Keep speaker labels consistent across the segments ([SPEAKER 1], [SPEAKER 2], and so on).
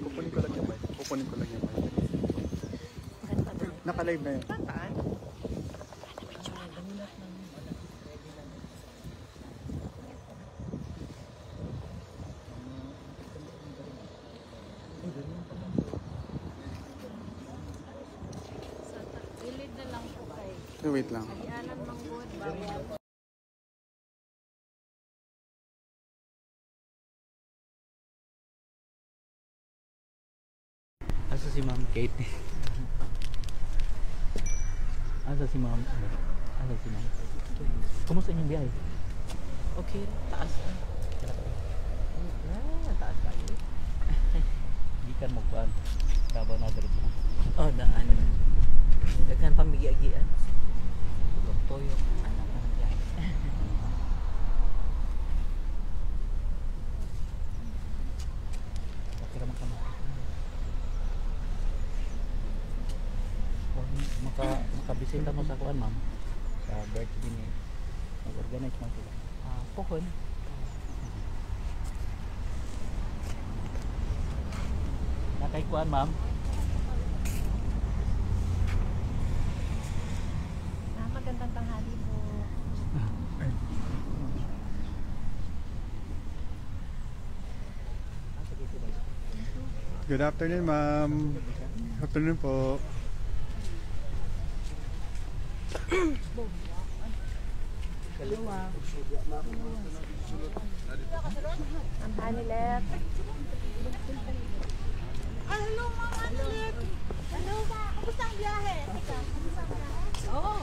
[SPEAKER 1] Kukunin ko lang yung mic. Kukunin ko lang yung mic. Naka-live na yun. Wait lang.
[SPEAKER 2] Asa si Ma'am Kate? Asa si Ma'am? Asa si Ma'am? Kumusta inyong biyahe? Okay, taas. Taas tayo. Hindi ka mo kuhan. Davao na dito. Oh, daan. Daghan pamigi-agian. Toyo. Anak ng biyahe. Okay naman ka mo. Makabisita mo sa kuan, ma'am, sa birthday ni mag-organize mo sila. Pohon. Nakay kuan, ma'am.
[SPEAKER 3] Magandang tanghali po.
[SPEAKER 1] Good afternoon, ma'am. Good afternoon po.
[SPEAKER 3] Ang Hanilet.
[SPEAKER 4] Hello, Ma'am Hanilet. Hello, Ma. Kamusta ang biyahe? Oo.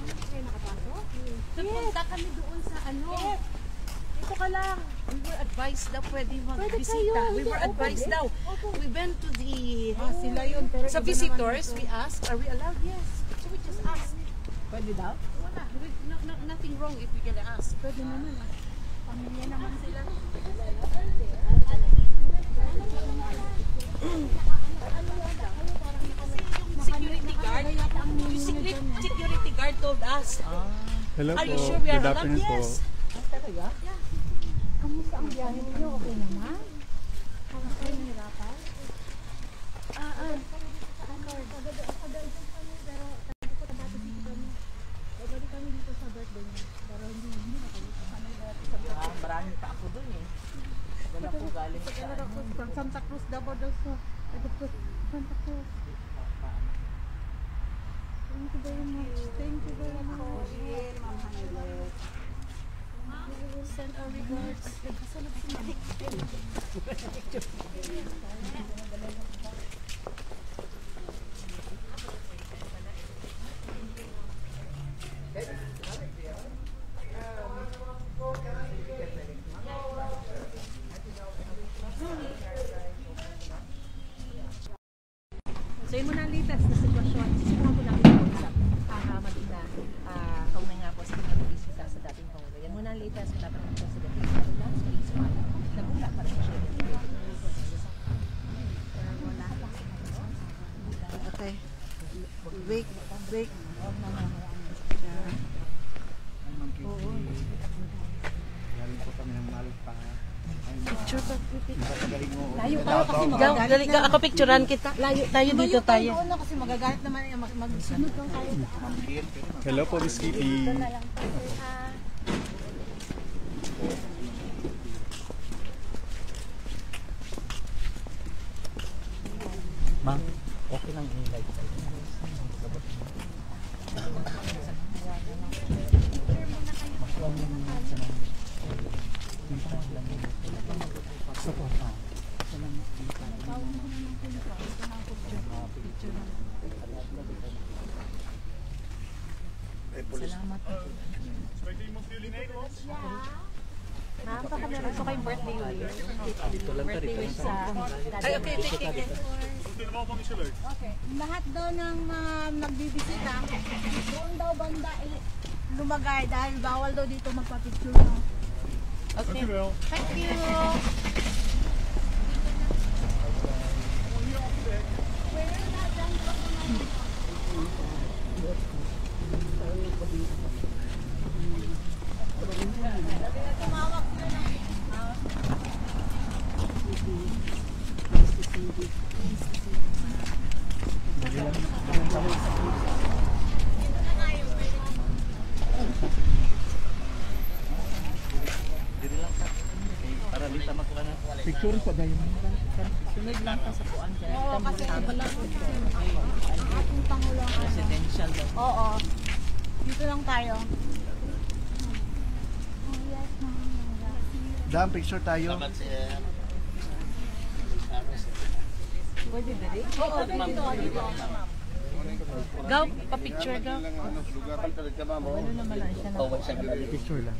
[SPEAKER 4] Kayo nakapasok? Napunta kami doon sa ano. Dito ka lang. We were advised daw pwede magbisita. We were advised daw. We went to the... sila yun. Sa visitors, we asked, are we allowed? Yes. So we just asked. Pwede daw? Wala. Nothing wrong if we can ask. Pwede naman. Pamilya naman sila. Security guard, yung security guard told us.
[SPEAKER 1] Hello
[SPEAKER 4] Are
[SPEAKER 1] po.
[SPEAKER 4] you sure we are
[SPEAKER 1] Good
[SPEAKER 4] allowed?
[SPEAKER 1] afternoon po.
[SPEAKER 4] Yes. Talaga? Yeah.
[SPEAKER 3] Kamusta ang biyahe niyo? Okay naman? Parang kayo nahirapan? Kami dito sa birthday niya. Pero hindi na kayo.
[SPEAKER 2] Marami pa ako dun eh. Wala po galing sa
[SPEAKER 4] Santa Cruz, Davao daw sa Santa Cruz. Thank you very much. Thank you very much. Ma'am Hanilet. We will send our regards. Kasunod si Ma'am. So yun muna ang latest na sitwasyon. Sisimulan ko namin yung usap. Maganda. Kaunay nga po sa pag-bisita sa dating Pangulo. Yan muna ang latest. Wala pa naman po sa dating Pangulo. Sa Isman. Nagula pa rin siya. Wala. Okay. Break. Break. Oo.
[SPEAKER 1] Galing po kami ng Malta.
[SPEAKER 4] Picture ka.
[SPEAKER 3] Layo tayo kasi magagalit.
[SPEAKER 4] Dali ka, ako picturean kita. Layo tayo dito tayo.
[SPEAKER 3] Kasi magagalit naman yung magsunod lang tayo.
[SPEAKER 1] Hello po, Miss Kitty.
[SPEAKER 2] Ma'am, okay lang i-live tayo.
[SPEAKER 3] Salamat. Nakaka-meron ko kayong birthday wish. Birthday wish sa...
[SPEAKER 4] Ay, okay, take.
[SPEAKER 3] Okay. Lahat daw ng nagbibisita, doon daw banda lumagay dahil bawal daw dito magpa-picture.
[SPEAKER 4] Okay. Thank you.
[SPEAKER 2] Sunod lang ka sa kuan dyan.
[SPEAKER 3] Oo, kasi wala ko ating Pangulong.
[SPEAKER 2] Residential daw.
[SPEAKER 3] Oo. Dito lang tayo.
[SPEAKER 1] Dam, picture tayo.
[SPEAKER 2] Pwede dali?
[SPEAKER 3] Oo, dito.
[SPEAKER 2] Gaw, pa-picture gaw. Ano naman lang siya na.
[SPEAKER 1] Picture lang.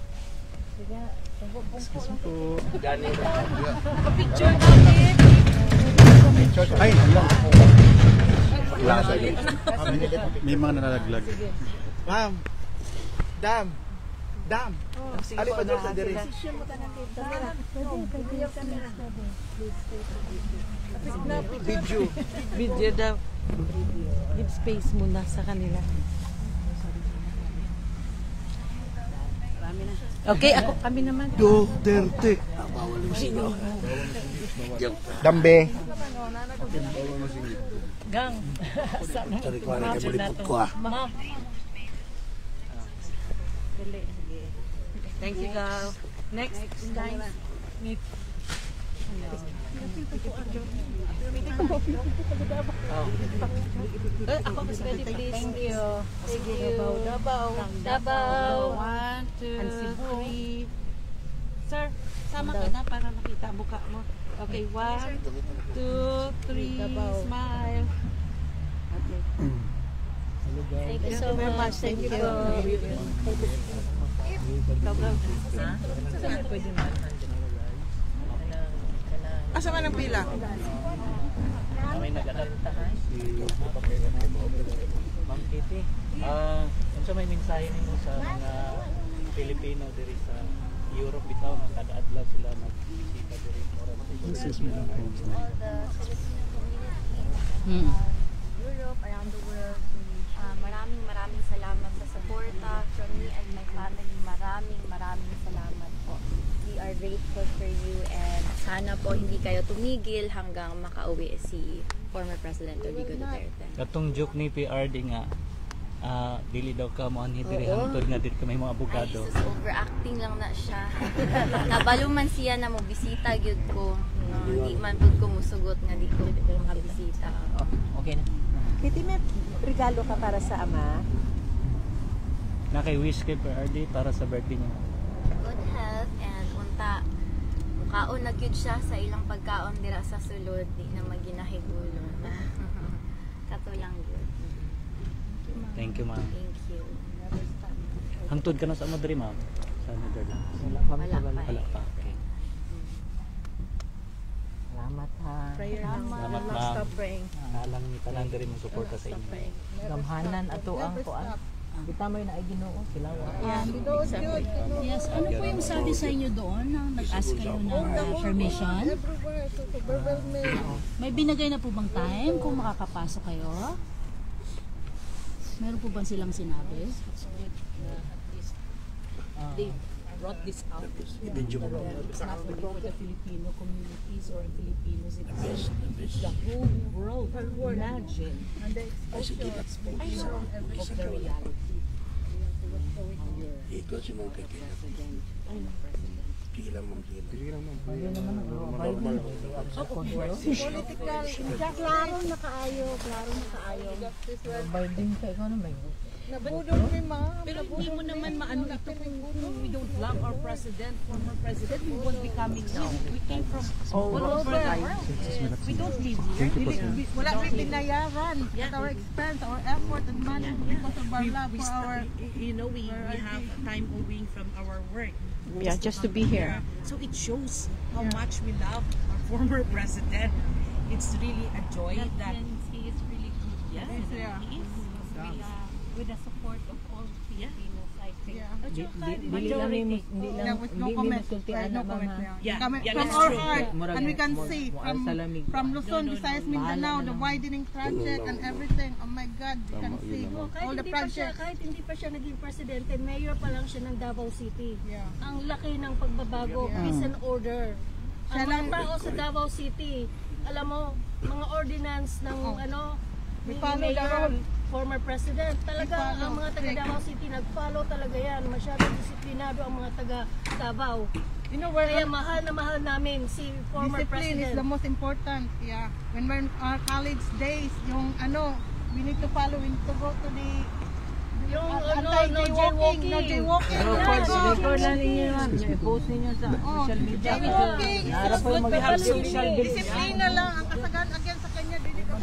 [SPEAKER 1] Excuse me po.
[SPEAKER 2] Pa-picture natin.
[SPEAKER 1] Ay, lang. May mga nalalaglag.
[SPEAKER 5] Ma'am. Dam. Dam. Ali pa doon sa diri. Video.
[SPEAKER 2] Video daw. Give space muna sa kanila. Okay, kami naman.
[SPEAKER 5] Duterte. Dambe.
[SPEAKER 2] Gang. Ma'am. Thank you, Gal. Next, guys. Ako mas ready, please. Thank you. Thank you. Dabaw. 1, 2, 3. Sir, sama ka na para makita buka mo. Okay, 1, 2, 3. Smile. Okay. Thank you so much. Thank you. Pwede na.
[SPEAKER 5] Asa man ang pila?
[SPEAKER 2] May nag-alanta ha? Ma'am Kitty, unsa may mensahe nimo sa mga Pilipino diri sa Europe bitaw nga kada adlaw sila nagbisita diri
[SPEAKER 1] Excuse me lang po.
[SPEAKER 6] all the Filipino community Europe, around the world. Maraming salamat sa suporta from me and my family. Maraming salamat po. We are grateful for you and sana po hindi kayo tumigil hanggang makauwi si former President Rodrigo Duterte.
[SPEAKER 2] Katong joke ni PRD nga dili daw ka mo anhi diri
[SPEAKER 6] Oo.
[SPEAKER 2] hangtod nga diri ka may mga
[SPEAKER 6] Ay,
[SPEAKER 2] abogado.
[SPEAKER 6] sus, overacting lang na siya. Kabalo man siya na mo bisita gyud ko. Di man pud ko musugot nga di ko makabisita.
[SPEAKER 2] Okay na.
[SPEAKER 4] Kitty, may regalo ka para sa ama?
[SPEAKER 2] Na kay wish kay PRD para sa birthday niya.
[SPEAKER 6] Good health and unta mukaon na gyud siya sa ilang pagkaon dira sa sulod di na maginahigulo. Katulang gyud.
[SPEAKER 2] Thank you, ma'am.
[SPEAKER 6] Thank you.
[SPEAKER 2] Hangtod ka na sa mo diri, ma'am. Sa Netherlands.
[SPEAKER 6] Wala pa.
[SPEAKER 2] Wala pa. Okay.
[SPEAKER 4] Salamat ha.
[SPEAKER 2] Salamat, ma'am. Alang ni tanan diri mo suporta sa inyo.
[SPEAKER 4] Gamhanan ato ang kuan. Kita mo yung naiginoo sila.
[SPEAKER 7] Yes, ano po yung sabi sa inyo doon nang nag-ask kayo ng permission? May binigay na po bang time kung makakapasok kayo? Meron po bang silang sinabi?
[SPEAKER 4] They brought this out. It's not only for the Filipino communities or Filipino citizens. It's the whole world. Imagine the exposure of the reality.
[SPEAKER 5] Ito si Mong Kiki. Pila mong pila.
[SPEAKER 3] Political. Klaro na kaayo.
[SPEAKER 4] Binding ka ikaw naman.
[SPEAKER 3] Nabudol ni ma'am.
[SPEAKER 7] Pero hindi mo naman maano ito kung we don't love our president, former president, we won't be coming now. We came from all over the world. We don't live here.
[SPEAKER 3] Wala rin binayaran. At our expense, our effort and money because of our love for our...
[SPEAKER 7] We have time owing from our work.
[SPEAKER 4] Yeah, just to be here.
[SPEAKER 7] So it shows how much we love our former president. It's really a joy that he is really good. Yes,
[SPEAKER 3] Yeah.
[SPEAKER 7] he is. With the support of all Filipinos, I think.
[SPEAKER 4] Dili lang
[SPEAKER 3] No comment.
[SPEAKER 4] masultian
[SPEAKER 3] No
[SPEAKER 4] na
[SPEAKER 3] comment.
[SPEAKER 4] mama.
[SPEAKER 7] Yeah,
[SPEAKER 3] Comment
[SPEAKER 7] yeah,
[SPEAKER 3] from
[SPEAKER 7] that's
[SPEAKER 3] our
[SPEAKER 7] true.
[SPEAKER 3] heart.
[SPEAKER 4] Murag-
[SPEAKER 3] And we can
[SPEAKER 4] murag-
[SPEAKER 3] see
[SPEAKER 4] mual salamig.
[SPEAKER 3] from Luzon, Visayas, Mindanao, the widening project and everything. Oh my God, we can see all the projects.
[SPEAKER 8] Kahit hindi pa siya naging presidente, mayor pa lang siya ng Davao City.
[SPEAKER 3] Yeah.
[SPEAKER 8] Ang laki ng pagbabago, peace and order.
[SPEAKER 3] Siya
[SPEAKER 8] Ang
[SPEAKER 3] lang-
[SPEAKER 8] mga tao sa Davao City, alam mo, mga ordinance ng
[SPEAKER 3] Oh.
[SPEAKER 8] ano,
[SPEAKER 3] We
[SPEAKER 8] ni
[SPEAKER 3] follow the
[SPEAKER 8] Mayor,
[SPEAKER 3] road.
[SPEAKER 8] former president. Talaga ang mga taga Davao City nag-follow talaga yan. Masyadong disiplinado ang mga taga Davao.
[SPEAKER 3] You know where
[SPEAKER 8] Kaya mahal na mahal namin si former
[SPEAKER 3] discipline is
[SPEAKER 8] president.
[SPEAKER 3] the most important. Yeah. When we're in our college days, yung we need to follow, we need to go to the
[SPEAKER 8] Yung
[SPEAKER 3] anti-jaywalking. No jaywalking.
[SPEAKER 2] Record na ninyo yan. I-post ninyo sa social media.
[SPEAKER 3] Jaywalking.
[SPEAKER 2] Para po mag-have social
[SPEAKER 3] Disiplina lang ang kasagaan again sa kanya. Dili ka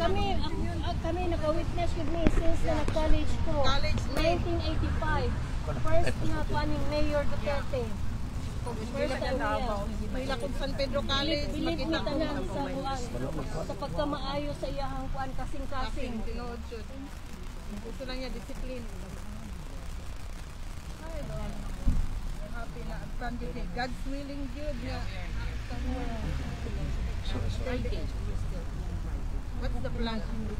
[SPEAKER 8] Kami naka-witness with me since na nag-college ko.
[SPEAKER 3] College day.
[SPEAKER 8] 1985. First na kuaning Mayor Duterte. First time niya.
[SPEAKER 3] Mila kung San Pedro College,
[SPEAKER 8] Believe me
[SPEAKER 3] makita ko.
[SPEAKER 8] tanan sa kuan. Sa pagkamaayo sa iyahang kuan kasing-kasing.
[SPEAKER 3] Tinood yun. Gusto lang niya discipline. Ay, happy na. God's willing good na. What's the plan on the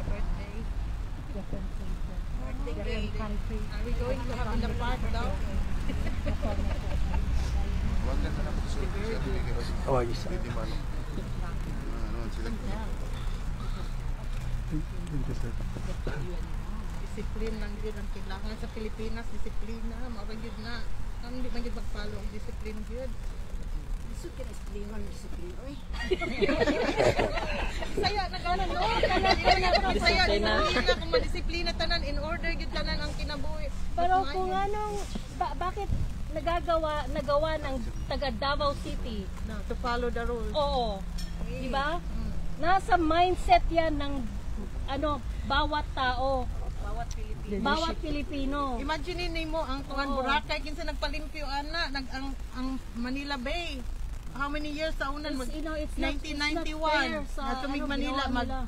[SPEAKER 3] birthday? Birthday. Are we going to have in the park daw?
[SPEAKER 1] Oh, ayos. Thank you, sir.
[SPEAKER 3] Discipline lang yun ang kailangan sa Pilipinas. Disiplina. Mawag yun na. Ang di man yun mag-follow. Discipline yun. Saya na gano'n, no? Saya, disiplina. Kung madisiplina tanan, in order yun tanan ang kinabuhi.
[SPEAKER 8] Pero kung anong, bakit nagawa ng taga Davao City?
[SPEAKER 3] No, to follow the rules.
[SPEAKER 8] Oo. Di ba? Nasa mindset yan ng bawat tao. Bawat Pilipino.
[SPEAKER 3] Imagine mo ang tuwan Boracay kinsa nagpalimpyo ana ang Manila Bay. How many years sa unan
[SPEAKER 8] It's not
[SPEAKER 3] 1991
[SPEAKER 8] fair sa,
[SPEAKER 3] na tumig Manila
[SPEAKER 8] ginawa nila.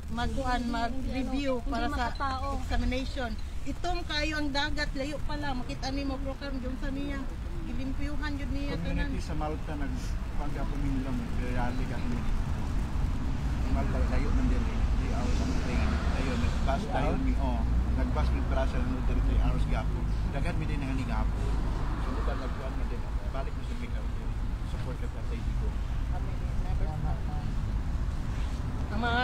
[SPEAKER 3] mag-review
[SPEAKER 8] Hindi
[SPEAKER 3] para sa
[SPEAKER 8] makatao.
[SPEAKER 3] examination. Itom kayo ang dagat layo pa lang makita nimo program jung sa niya. Gilimpyuhan jud niya tanan.
[SPEAKER 1] Community sa Malta nagpangga po minlam rally kami. Malta layo man din 3 hours ang train. Ayun, nag-bus tayo nag-bus with Brasa no 3 hours gapo. Dagan mi din nga ni gapo. So bukan nagkuan na din. Balik mo sa Mikaw. Support ka sa ko.
[SPEAKER 3] Ang mga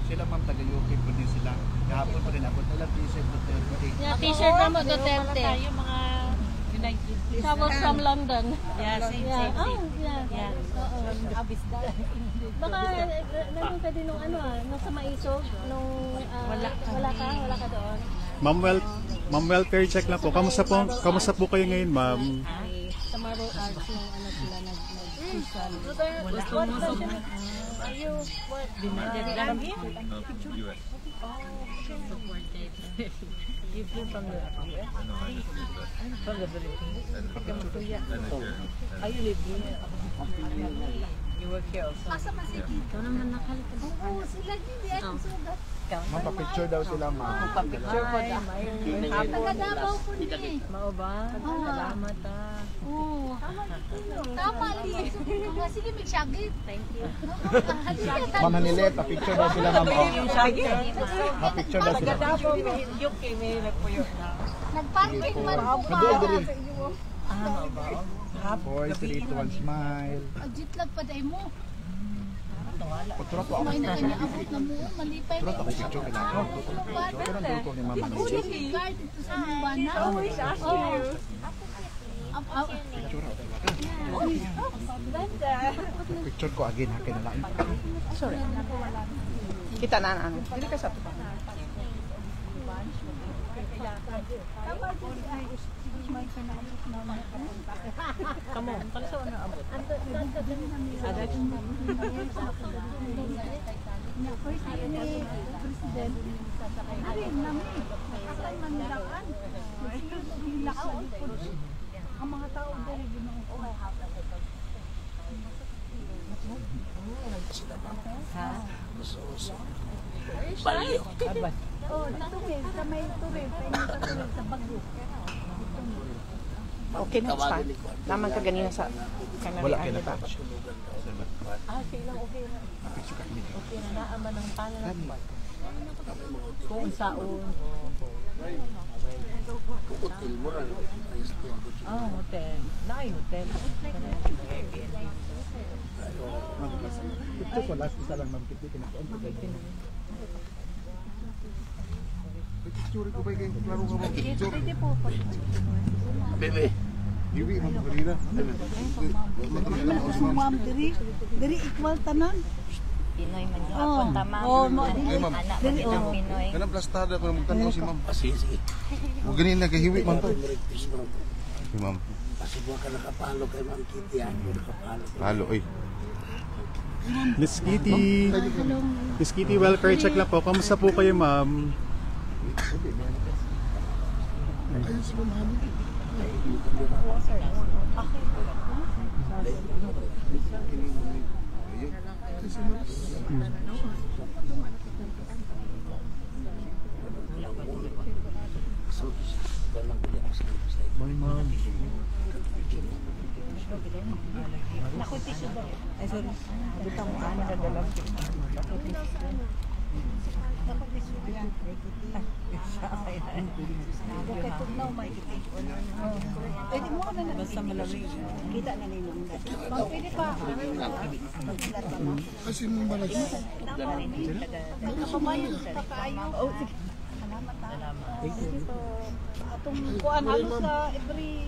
[SPEAKER 1] Sila ma'am taga-UK po din sila. Kahapon pa rin ako. Talang t-shirt na 30.
[SPEAKER 8] Yeah, t-shirt na mo Duterte.
[SPEAKER 2] Tayo mga United States.
[SPEAKER 8] Travel from London.
[SPEAKER 2] Yeah, same.
[SPEAKER 8] Yeah. Baka nandun ka din nung nasa Maisog, nung wala ka doon.
[SPEAKER 1] Ma'am, welfare check lang po. Kamusta po kayo ngayon, ma'am?
[SPEAKER 8] Sa Maro Arts nung sila nag-social. Are you what?
[SPEAKER 2] You flew from the US? From the Philippines? You live here? You work here also?
[SPEAKER 8] Ito naman nakalitan.
[SPEAKER 4] Oo, sila hindi ay sugat.
[SPEAKER 1] Ma'am, pa-picture daw sila, ma'am.
[SPEAKER 2] Pa-picture ko na.
[SPEAKER 4] Taga Davao po ni.
[SPEAKER 2] Mao ba? Salamat
[SPEAKER 4] Oo. Tama din. Sige, may shaggy. Thank you.
[SPEAKER 1] Ma'am Hanilet, pa-picture daw sila, ma'am.
[SPEAKER 2] Yung shaggy?
[SPEAKER 1] Pa-picture daw sila.
[SPEAKER 2] Taga-Davao, UK, may nagpuyo na.
[SPEAKER 4] Nagparking man po ka.
[SPEAKER 2] Mao ba?
[SPEAKER 1] 4, 3, 2, 1, smile.
[SPEAKER 4] Jitlag pa day mo.
[SPEAKER 1] Pagturat ko ako.
[SPEAKER 4] May na kanya abot na mo. Malipay
[SPEAKER 1] Turat
[SPEAKER 4] na
[SPEAKER 1] ako picture ka lang. Pero ang dulo ko ni ma'am Hanilet.
[SPEAKER 4] card ito sa Mubana.
[SPEAKER 2] Always ask you.
[SPEAKER 1] Picture ako. Picture ko again, hakin na lang.
[SPEAKER 3] sorry. Kita na ano. Dili ka sa tupa.
[SPEAKER 2] Come on, pala sa ano abot?
[SPEAKER 4] Ang mga tao dali ginoo. Oh, natuloy sa may tuloy, sa bago.
[SPEAKER 3] Okay na pa. Naman ka ganina sa
[SPEAKER 1] Wala
[SPEAKER 3] camera
[SPEAKER 1] kayo
[SPEAKER 3] ano ba?
[SPEAKER 1] na-touch.
[SPEAKER 2] Okay lang, okay na.
[SPEAKER 1] Picture ka kami.
[SPEAKER 2] Okay na, naaman ng pangalan. Kung saon.
[SPEAKER 7] Oh, hotel. Lain hotel.
[SPEAKER 5] Ito ko last isa lang ma'am, kiti kinakaon ko kayo. Picture ko ba kayo klaro ka ba?
[SPEAKER 6] Pwede po.
[SPEAKER 5] Bebe. Iwi mo kanina.
[SPEAKER 3] Ma'am, diri equal tanan.
[SPEAKER 6] Pinoy man gihapon tama. Anak ko ng Pinoy.
[SPEAKER 5] Kanang plastada ko nang tanaw si ma'am. Sige. O ganun na kahiwi man to. Si ma'am.
[SPEAKER 9] Pasibwa ka nakapalo kay Ma'am Kitty. Nakapalo.
[SPEAKER 5] Halo, oy.
[SPEAKER 10] Miss Kitty. Miss Kitty, welfare check lang po. Kamusta po kayo, ma'am?
[SPEAKER 5] Bye, ma'am.
[SPEAKER 3] Ay, sorry. Butang mo ana sa dalam. Okay, tugnaw may kiti. Ay, di mo ka na basta malamig. Kita na ninyo. Ma'am, pwede pa.
[SPEAKER 5] Kasi mong balag.
[SPEAKER 3] Nakapabayan pa kayo. Oh, sige. Salamat. Sige po. Atong kuan halos sa every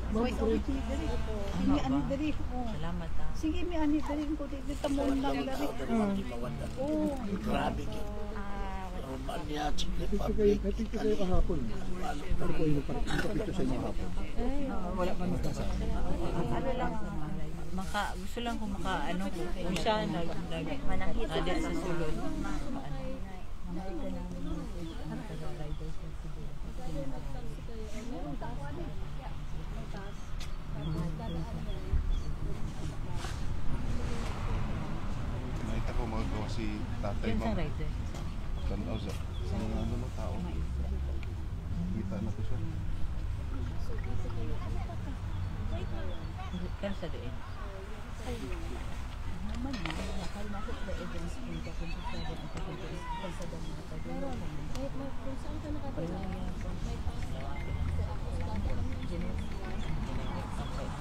[SPEAKER 3] voice of diri. Sige ani diri.
[SPEAKER 7] Salamat
[SPEAKER 3] Sige mi ani diri ko dito mo lang diri. Oh.
[SPEAKER 9] Grabe ka. Normal niya, sige,
[SPEAKER 5] Public. Natik kayo kahapon. Ano po yung kapito sa inyo kahapon? Wala pa nagkasa.
[SPEAKER 3] Ano lang
[SPEAKER 7] gusto lang kung ano kung siya
[SPEAKER 6] Manakita
[SPEAKER 7] nag sa sulod.
[SPEAKER 5] Nakita ko magagawa si tatay
[SPEAKER 7] Yan sa
[SPEAKER 5] ma'am.
[SPEAKER 7] rider.
[SPEAKER 5] Tanaw sa ano mo tao. Kita na to siya.
[SPEAKER 7] Kan sa doon.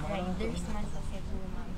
[SPEAKER 6] Riders man sa Cebu, ma'am.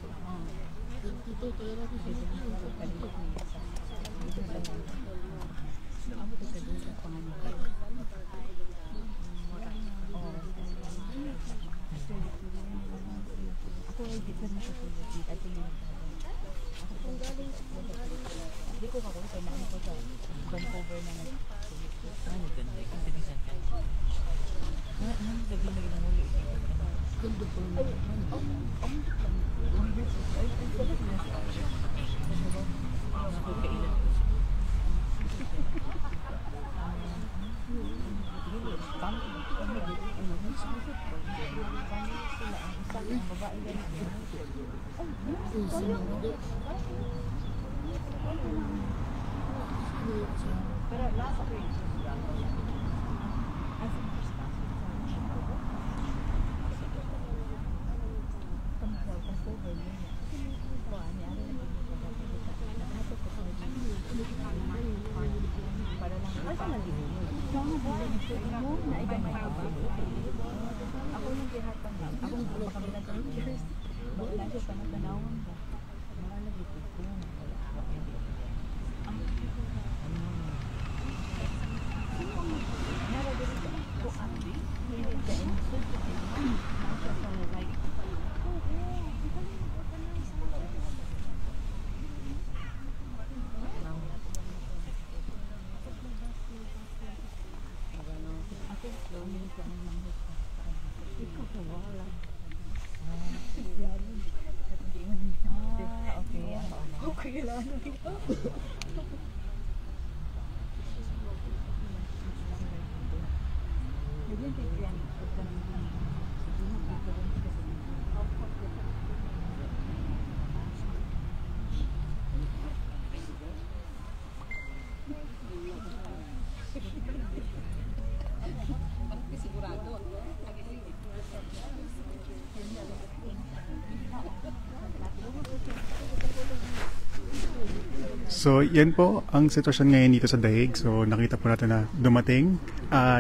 [SPEAKER 10] So, yan po ang sitwasyon ngayon dito sa Daig. So, nakita po natin na dumating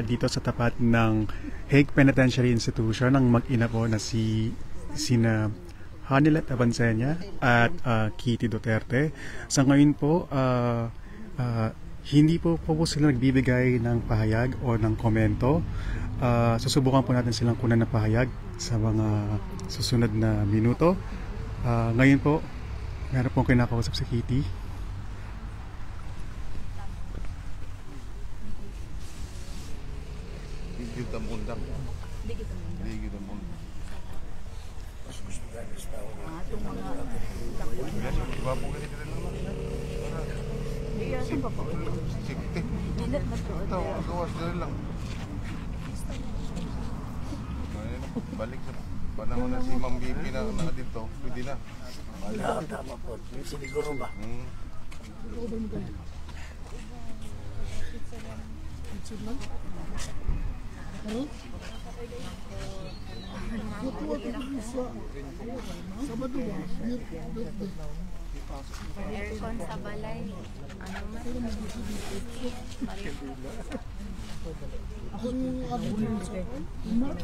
[SPEAKER 10] dito sa tapat ng Hague Penitentiary Institution ng mag-ina po na sina Hanilet Abansenya at Kitty Duterte. Sa ngayon po, hindi po sila nagbibigay ng pahayag o ng komento. Susubukan po natin silang kunan ng pahayag sa mga susunod na minuto. Ngayon po, meron pong kinakausap si Kitty.
[SPEAKER 1] Ligid ang mundo. Ligid ang mundo. Iba po ganito rin naman. Sikte. Ito, gawas na rin lang. Balik sa panahon na si Ma'am Bibi na dito, pwede na.
[SPEAKER 9] Wala, tama po. Siniguro ba?
[SPEAKER 6] Aircon sa balay. Ano man?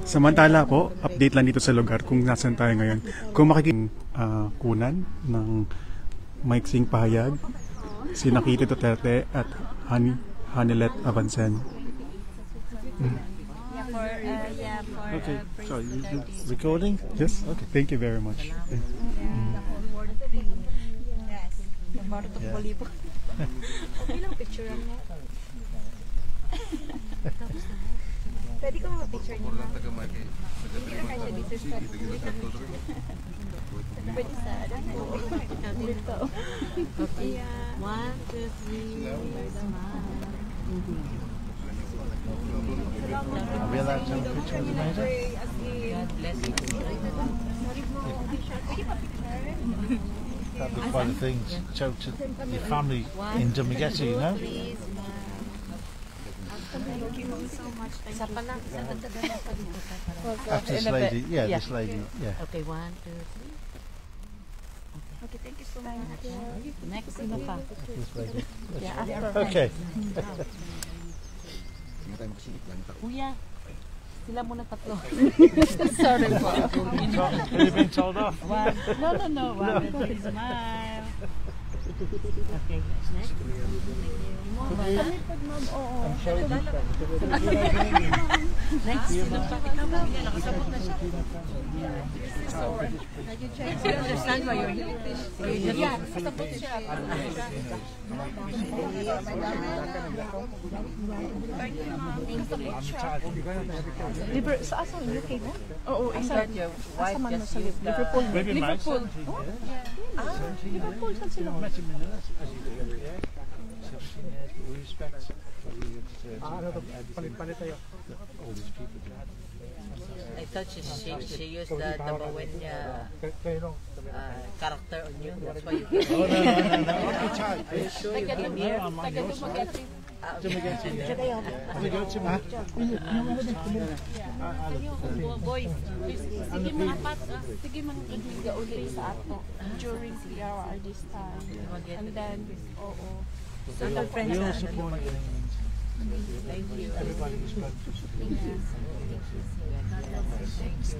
[SPEAKER 10] Samantala po, update lang dito sa lugar kung nasan tayo ngayon. Kung makikita kunan ng maiksing pahayag, si Kitty Duterte at Hanilet Abansenya.
[SPEAKER 9] Okay, so recording?
[SPEAKER 10] Yes? Okay, thank you very much.
[SPEAKER 6] Pwede ko mag-picture niyo? Pwede sa dito.
[SPEAKER 2] Okay. 1, 2, 3.
[SPEAKER 9] Are we allowed to have a picture of the mayor?
[SPEAKER 2] God bless you.
[SPEAKER 9] That'd be quite a thing to show to your family in Dumaguete, you know?
[SPEAKER 6] Thank you so much.
[SPEAKER 2] Isa pa lang.
[SPEAKER 9] After this lady, this lady, yeah.
[SPEAKER 2] Okay, 1, 2, 3.
[SPEAKER 6] Okay, thank you so much.
[SPEAKER 2] Next, sino pa?
[SPEAKER 9] This lady.
[SPEAKER 2] Yeah, after.
[SPEAKER 9] Okay.
[SPEAKER 2] Kuya, sila muna tatlo.
[SPEAKER 6] Sorry po.
[SPEAKER 9] Have you been told off?
[SPEAKER 2] No. 1, 2, 3, smile. Okay, next. Next, sino pa? Ikaw ba? Nakasabot na siya. I understand why you're here. Yeah, nakasabot siya.
[SPEAKER 3] Liver, sa asa UK mo?
[SPEAKER 2] Oo, isa.
[SPEAKER 3] Asa man mo sa Liverpool?
[SPEAKER 9] Liverpool.
[SPEAKER 3] Liverpool, saan sila?
[SPEAKER 9] Met him in the as you do every year. 17 years, but we respect all these people.
[SPEAKER 2] I thought she used the Bawenya character on you. That's why you came here.
[SPEAKER 9] No. Are you sure you came here? I'm on your side.
[SPEAKER 3] Boys, sige mga pat, sige mga kaibiga ulit sa ato during PRR this time. And then, so the friends
[SPEAKER 9] We all
[SPEAKER 3] na
[SPEAKER 9] support you.
[SPEAKER 2] Thank you.
[SPEAKER 9] Everybody respect you.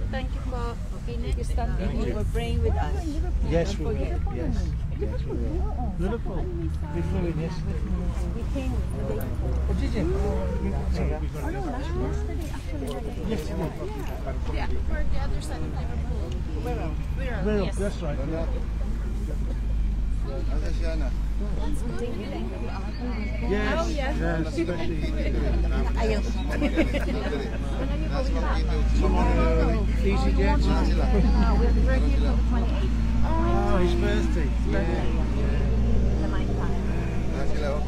[SPEAKER 3] thank you po.
[SPEAKER 2] Okay, next. You were praying with us.
[SPEAKER 9] Yes, we will. Yes, we will. Liverpool. We flew in yesterday.
[SPEAKER 3] We came today.
[SPEAKER 9] Oh, did you? Sorry, we got
[SPEAKER 3] Yesterday actually.
[SPEAKER 9] yesterday.
[SPEAKER 3] For the other side of Liverpool.
[SPEAKER 9] Well, that's right.
[SPEAKER 1] Asa siya na?
[SPEAKER 9] Yes, yes, especially.
[SPEAKER 3] Ayaw.
[SPEAKER 1] Nasa Ma'am Kitty.
[SPEAKER 9] Easy jet.
[SPEAKER 1] Saan sila?
[SPEAKER 3] We're here for the 28th.
[SPEAKER 9] Oh, his birthday. Yeah.
[SPEAKER 1] Saan sila?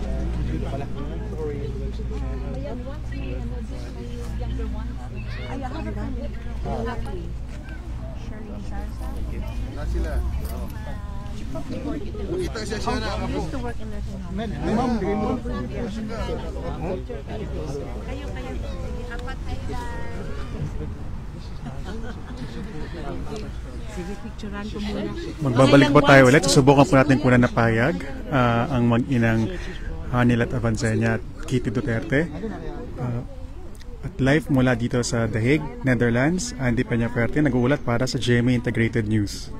[SPEAKER 3] Younger ones. I have a friend. Shirley Sarsa.
[SPEAKER 1] Saan sila? Kita siya na ako.
[SPEAKER 3] Used to work in nursing home.
[SPEAKER 9] Ma'am,
[SPEAKER 3] Kayo.
[SPEAKER 4] Hi guys.
[SPEAKER 2] Sige, picturean ko muna.
[SPEAKER 10] Magbabalik po tayo ulit. Susubukan po natin kunan na pahayag ang mag-inang Hanilat Avancenia at Kitty Duterte. At live mula dito sa The Hague, Netherlands, Andy Peñaferte nag-uulat para sa GMA Integrated News.